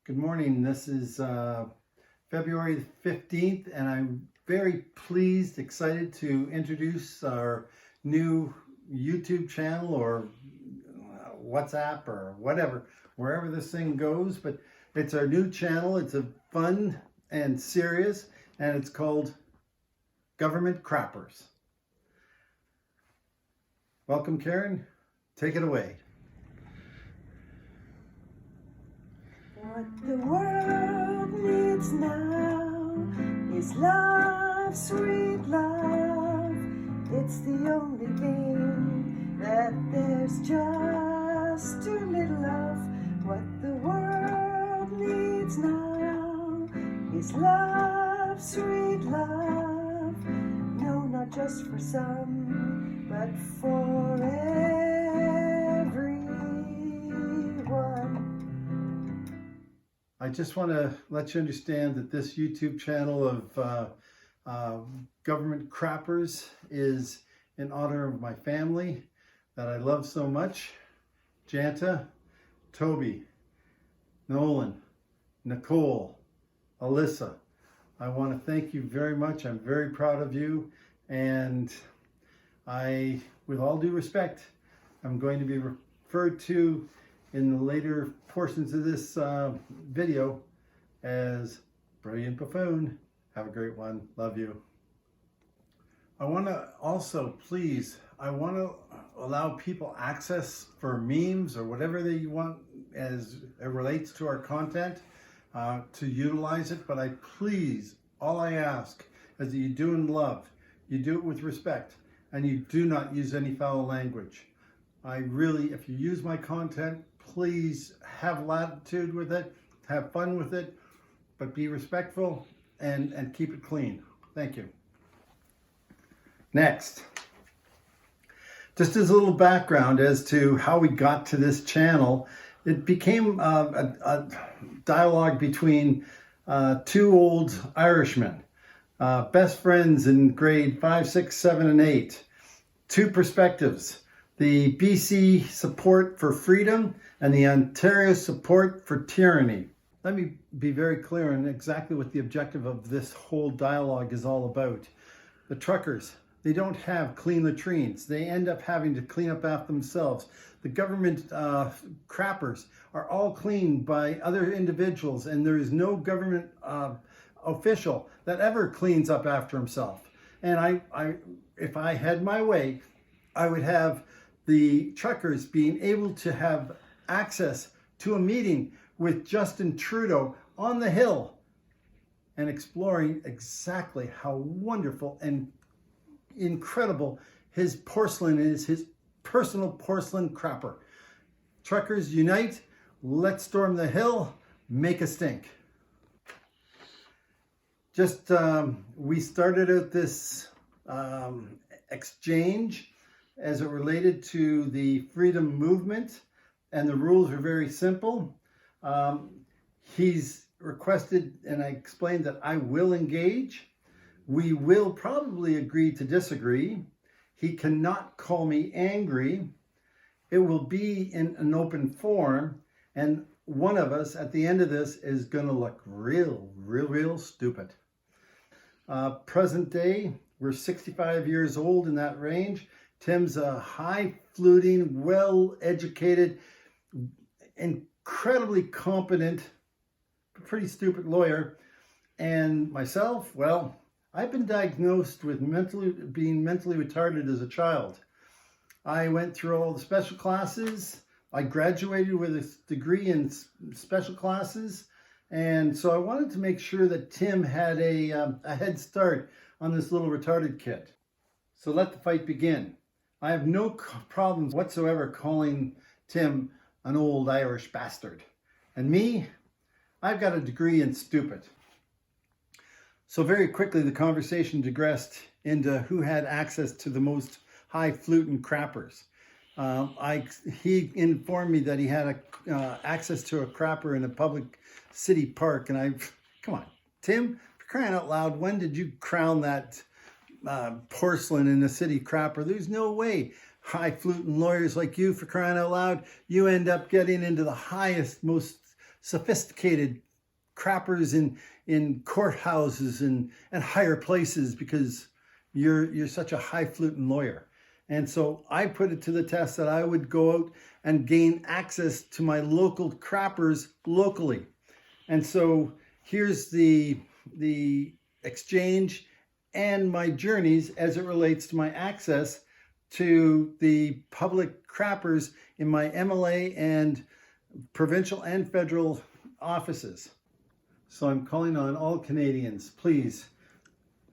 Good morning. This is February 15th, and I'm very pleased, excited to introduce our new YouTube channel or WhatsApp or whatever, wherever this thing goes. But it's our new channel. It's a fun and serious, and it's called Government Crappers. Welcome, Karen. Take it away. What the world needs now is love, sweet love. It's the only thing that there's just too little of. What the world needs now is love, sweet love. No, not just for some, but for everyone. I just want to let you understand that this YouTube channel of Government Crappers is in honor of my family that I love so much. Janta, Toby, Nolan, Nicole, Alyssa. I want to thank you very much. I'm very proud of you. And I, with all due respect, I'm going to be referred to in the later portions of this video as Brilliant Buffoon. Have a great one. Love you. I want to also, please, I want to allow people access for memes or whatever they want as it relates to our content to utilize it. But I please, all I ask is that you do in love, you do it with respect, and you do not use any foul language. I really, if you use my content, please have latitude with it, have fun with it, but be respectful and keep it clean. Thank you. Next, just as a little background as to how we got to this channel, it became a dialogue between two old Irishmen, best friends in grade 5, 6, 7, and 8. Two perspectives: the BC support for freedom and the Ontario support for tyranny. Let me be very clear on exactly what the objective of this whole dialogue is all about. The truckers, they don't have clean latrines. They end up having to clean up after themselves. The government crappers are all cleaned by other individuals, and there is no government official that ever cleans up after himself. And if I had my way, I would have the truckers being able to have access to a meeting with Justin Trudeau on the Hill and exploring exactly how wonderful and incredible his porcelain is, his personal porcelain crapper. Truckers unite, let's storm the Hill, make a stink. Just, we started out this exchange as it related to the freedom movement, and the rules are very simple. He's requested, and I explained that I will engage. We will probably agree to disagree. He cannot call me angry. It will be in an open forum, and one of us at the end of this is going to look real stupid. Present day, we're 65 years old, in that range. Tim's a high-fluting, well-educated, incredibly competent, pretty stupid lawyer. And myself, well, I've been diagnosed with being mentally retarded as a child. I went through all the special classes. I graduated with a degree in special classes. And so I wanted to make sure that Tim had a head start on this little retarded kid. So let the fight begin. I have no problems whatsoever calling Tim an old Irish bastard. And me, I've got a degree in stupid. So very quickly, the conversation digressed into who had access to the most high-fluting crappers. He informed me that he had access to a crapper in a public city park. And come on, Tim, for crying out loud, when did you crown that porcelain in the city crapper? There's no way. High-fluting lawyers like you, for crying out loud, you end up getting into the highest, most sophisticated crappers in courthouses and higher places because you're such a highfalutin lawyer. And so I put it to the test that I would go out and gain access to my local crappers locally. And so here's the exchange and my journeys as it relates to my access to the public crappers in my MLA and provincial and federal offices. So I'm calling on all Canadians, please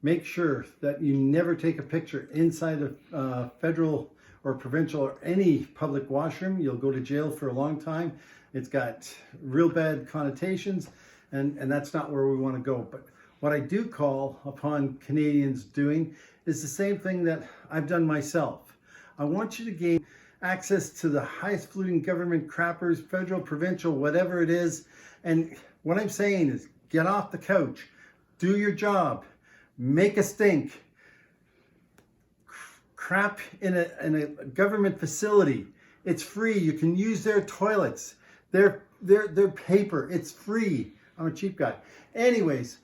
make sure that you never take a picture inside a federal or provincial or any public washroom. You'll go to jail for a long time. It's got real bad connotations, and that's not where we want to go. But what I do call upon Canadians doing is the same thing that I've done myself. I want you to gain access to the highest falutin government crappers, federal, provincial, whatever it is. And what I'm saying is get off the couch, do your job, make a stink, crap in a government facility. It's free. You can use their toilets, their paper. It's free. I'm a cheap guy. Anyways,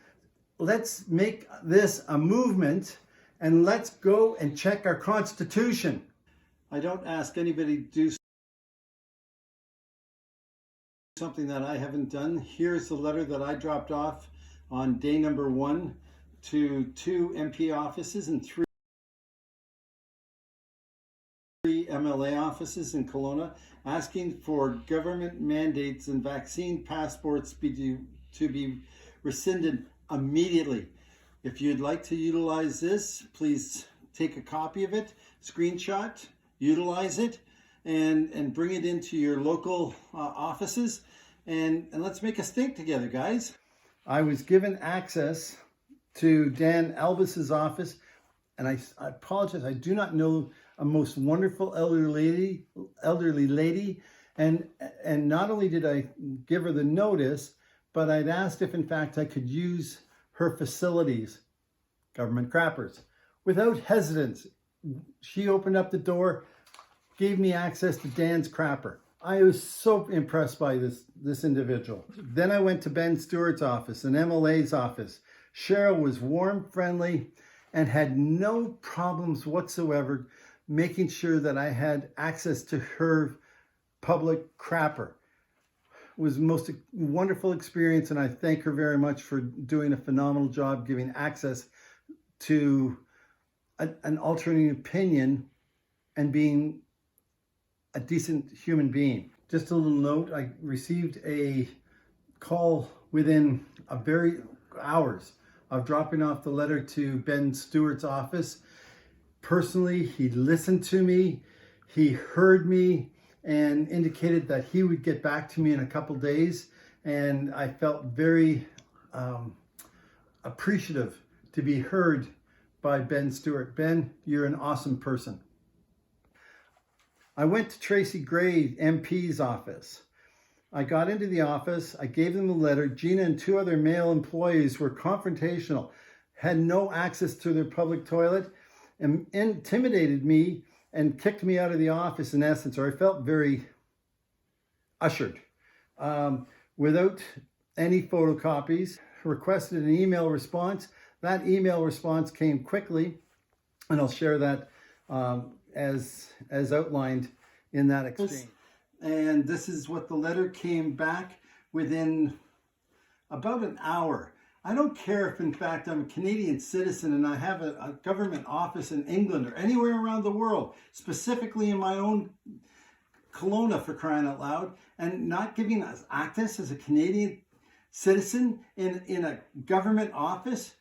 let's make this a movement and let's go and check our Constitution. I don't ask anybody to do something that I haven't done. Here's the letter that I dropped off on day number 1 to 2 MP offices and 3 MLA offices in Kelowna, asking for government mandates and vaccine passports to be rescinded immediately. If you'd like to utilize this, please take a copy of it, screenshot, utilize it, and bring it into your local offices, and let's make a stink together, guys. I was given access to Dan Albus's office, and I apologize, I do not know a most wonderful elderly lady, and not only did I give her the notice, but I'd asked if in fact I could use her facilities, government crappers, without hesitance. She opened up the door, gave me access to Dan's crapper. I was so impressed by this individual. Then I went to Ben Stewart's office, an MLA's office. Cheryl was warm, friendly, and had no problems whatsoever making sure that I had access to her public crapper. It was the most wonderful experience, and I thank her very much for doing a phenomenal job giving access to an alternating opinion and being a decent human being. Just a little note, I received a call within a very hours of dropping off the letter to Ben Stewart's office. Personally, he listened to me, he heard me, and indicated that he would get back to me in a couple days. And I felt very appreciative to be heard by Ben Stewart. Ben, you're an awesome person. I went to Tracy Gray, MP's office. I got into the office, I gave them the letter. Gina and 2 other male employees were confrontational, had no access to their public toilet, and intimidated me and kicked me out of the office in essence, or I felt very ushered. Without any photocopies, requested an email response. That email response came quickly, and I'll share that as outlined in that exchange. And this is what the letter came back within about an hour. I don't care if in fact I'm a Canadian citizen and I have a government office in England or anywhere around the world, specifically in my own Kelowna, for crying out loud, and not giving us access as a Canadian citizen in a government office.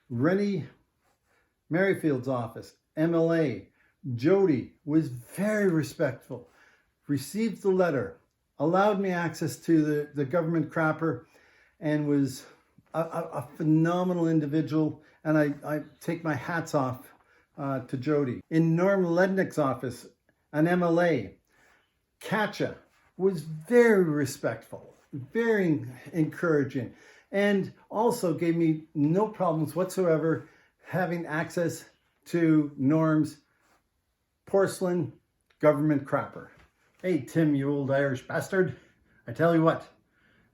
Rennie Merrifield's office, MLA, Jody, was very respectful, received the letter, allowed me access to the government crapper, and was a phenomenal individual, and I take my hats off to Jody. In Norm Lednick's office, an MLA, Katja, was very respectful, very encouraging, and also gave me no problems whatsoever having access to Norm's porcelain government crapper. Hey, Tim, you old Irish bastard. I tell you what,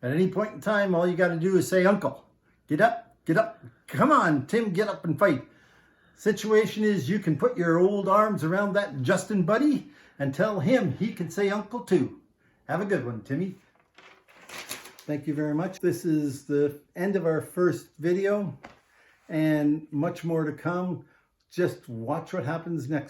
At any point in time, all you got to do is say, Uncle, get up, get up. Come on, Tim, get up and fight. Situation is you can put your old arms around that Justin buddy and tell him he can say Uncle too. Have a good one, Timmy. Thank you very much. This is the end of our first video and much more to come. Just watch what happens next.